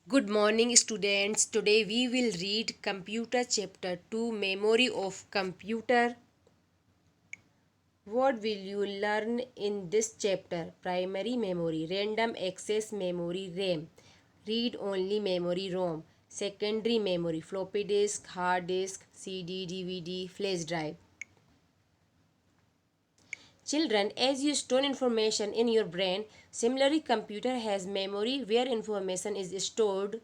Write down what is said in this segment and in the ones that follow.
Good morning, students. Today we will read Computer Chapter 2 Memory of Computer. What will you learn in this chapter? Primary memory, random access memory RAM, read only memory ROM, secondary memory, floppy disk, hard disk, CD, DVD, flash drive. Children, as you store information in your brain, similarly computer has memory where information is stored.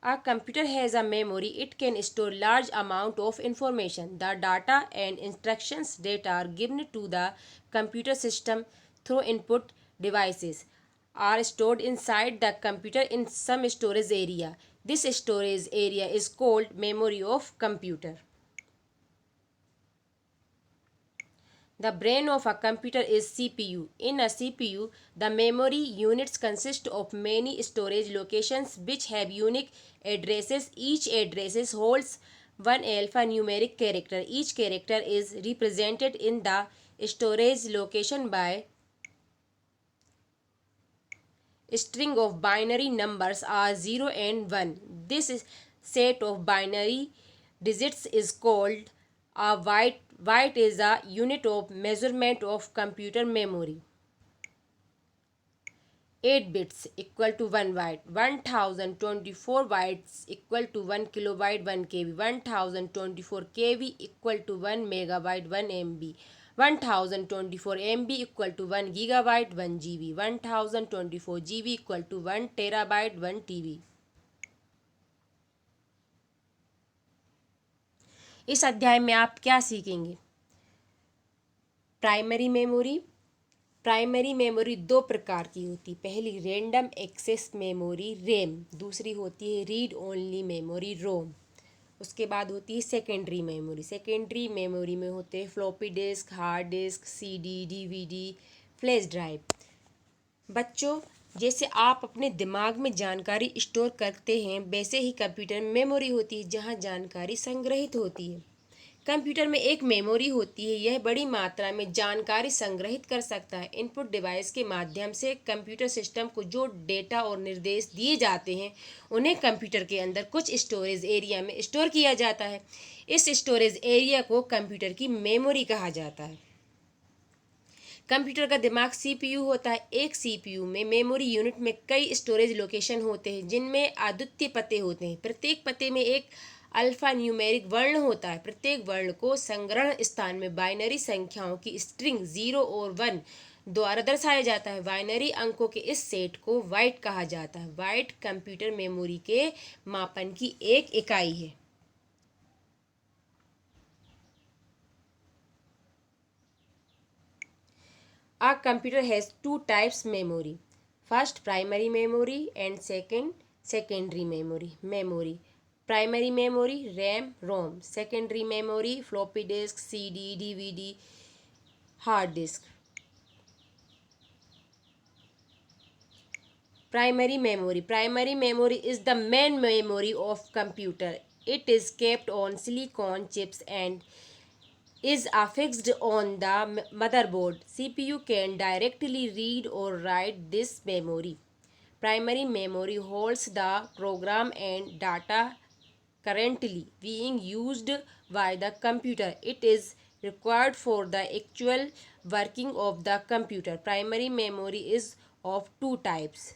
A computer has a memory. It can store large amount of information. The data and instructions that are given to the computer system through input devices are stored inside the computer in some storage area. This storage area is called memory of computer. The brain of a computer is CPU. In a CPU, the memory units consist of many storage locations which have unique addresses. Each address holds one alphanumeric character. Each character is represented in the storage location by a string of binary numbers are 0 and 1. This set of binary digits is called a byte. Byte is a unit of measurement of computer memory. 8 bits equal to 1 byte. 1024 bytes equal to 1 kilobyte 1 KB. 1024 KB equal to 1 megabyte 1 MB. 1024 MB equal to 1 gigabyte 1 GB. 1024 GB equal to 1 terabyte 1 TB. इस अध्याय में आप क्या सीखेंगे? Primary memory दो प्रकार की होती। पहली रैंडम एक्सेस मेमोरी रैम, दूसरी होती है रीड ओनली मेमोरी रोम। उसके बाद होती है सेकेंडरी मेमोरी। सेकेंडरी मेमोरी में होते हैं floppy disk, hard disk, CD, DVD, flash drive. बच्चों, जैसे आप अपने दिमाग में जानकारी स्टोर करते हैं वैसे ही कंप्यूटर में मेमोरी होती है जहाँ जानकारी संग्रहित होती है। कंप्यूटर में एक मेमोरी होती है। यह बड़ी मात्रा में जानकारी संग्रहित कर सकता है। इनपुट डिवाइस के माध्यम से कंप्यूटर सिस्टम को जो डेटा और निर्देश दिए जाते हैं उन्हें कंप्यूटर के अंदर कुछ स्टोरेज एरिया में स्टोर किया जाता है। इस स्टोरेज एरिया को कंप्यूटर की मेमोरी कहा जाता है। कंप्यूटर का दिमाग सीपीयू होता है। एक सीपीयू में मेमोरी यूनिट में कई स्टोरेज लोकेशन होते हैं जिनमें अद्वितीय पते होते हैं। प्रत्येक पते में एक अल्फा न्यूमेरिक वर्ण होता है। प्रत्येक वर्ण को संग्रहण स्थान में बाइनरी संख्याओं की स्ट्रिंग 0 और 1 द्वारा दर्शाया जाता है। बाइनरी अंकों के इस सेट को बाइट कहा जाता है। बाइट कंप्यूटर मेमोरी के मापन की एक इकाई है। A computer has two types memory. First, primary memory, and second, secondary memory. Primary memory, RAM, ROM. Secondary memory, floppy disk, CD, DVD, hard disk. Primary memory is the main memory of computer. It is kept on silicon chips and is affixed on the motherboard. CPU can directly read or write this memory. Primary memory holds the program and data currently being used by the computer. It is required for the actual working of the computer. Primary memory is of two types.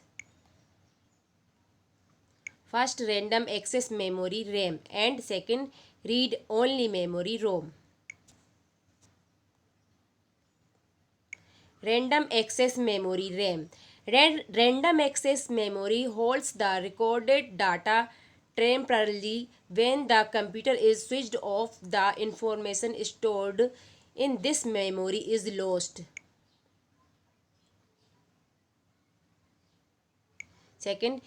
First, random access memory RAM, and second, read only memory ROM. Random access memory RAM. Random access memory holds the recorded data temporarily. When the computer is switched off, the information stored in this memory is lost. Second,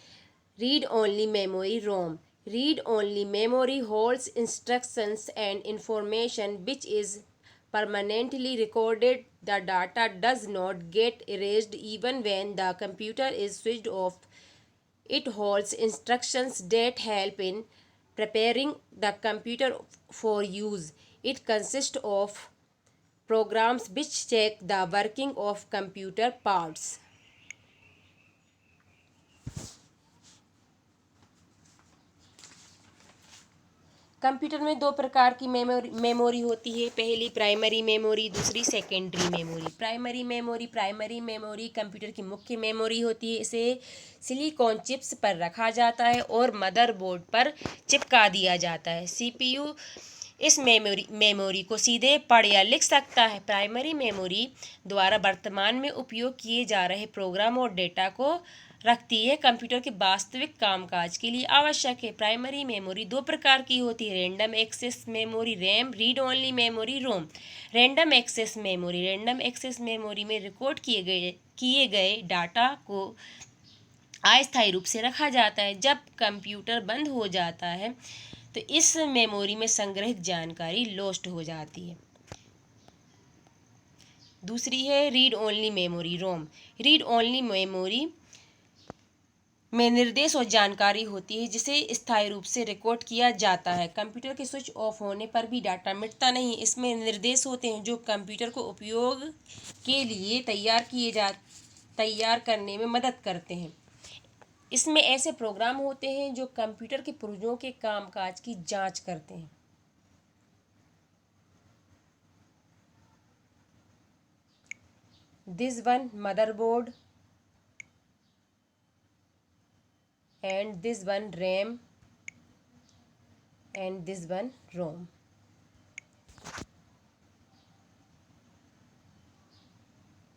read only memory ROM. Read only memory holds instructions and information which is permanently recorded. The data does not get erased even when the computer is switched off. It holds instructions that help in preparing the computer for use. It consists of programs which check the working of computer parts. Computer में दो प्रकार की memory होती है, पहली primary memory, दूसरी secondary memory. Primary memory computer की मुख्य मेमोरी होती है। इसे सिलिकॉन चिप्स पर रखा जाता है और मदरबोर्ड पर चिपका दिया जाता है। सीपीयू इस मेमोरी को सीधे पढ़ या लिख सकता है। प्राइमरी मेमोरी द्वारा वर्तमान में उपयोग किए जा रहे प्रोग्राम और डेटा को रखती है, कंप्यूटर के वास्तविक कामकाज के लिए आवश्यक है। प्राइमरी मेमोरी दो प्रकार की होती है, random access memory RAM, read only memory ROM. Random access memory में रिकॉर्ड किए गए डाटा को अस्थायी रूप से रखा जाता है। जब कंप्यूटर बंद हो जाता है तो इस मेमोरी में संग्रहित जानकारी लॉस्ट हो जाती है। दूसरी है रीड ओनली मेमोरी रोम। रीड ओनली मेमोरी में निर्देश और जानकारी होती है जिसे स्थायी रूप से रिकॉर्ड किया जाता है। कंप्यूटर के स्विच ऑफ होने पर भी डाटा मिटता नहीं। इसमें निर्देश होते हैं जो कंप्यूटर को उपयोग के लिए तैयार करने में मदद करते हैं। इसमें ऐसे प्रोग्राम होते हैं जो कंप्यूटर के पुर्जों के कामकाज की जांच करते हैं। This one motherboard and this one RAM and this one ROM.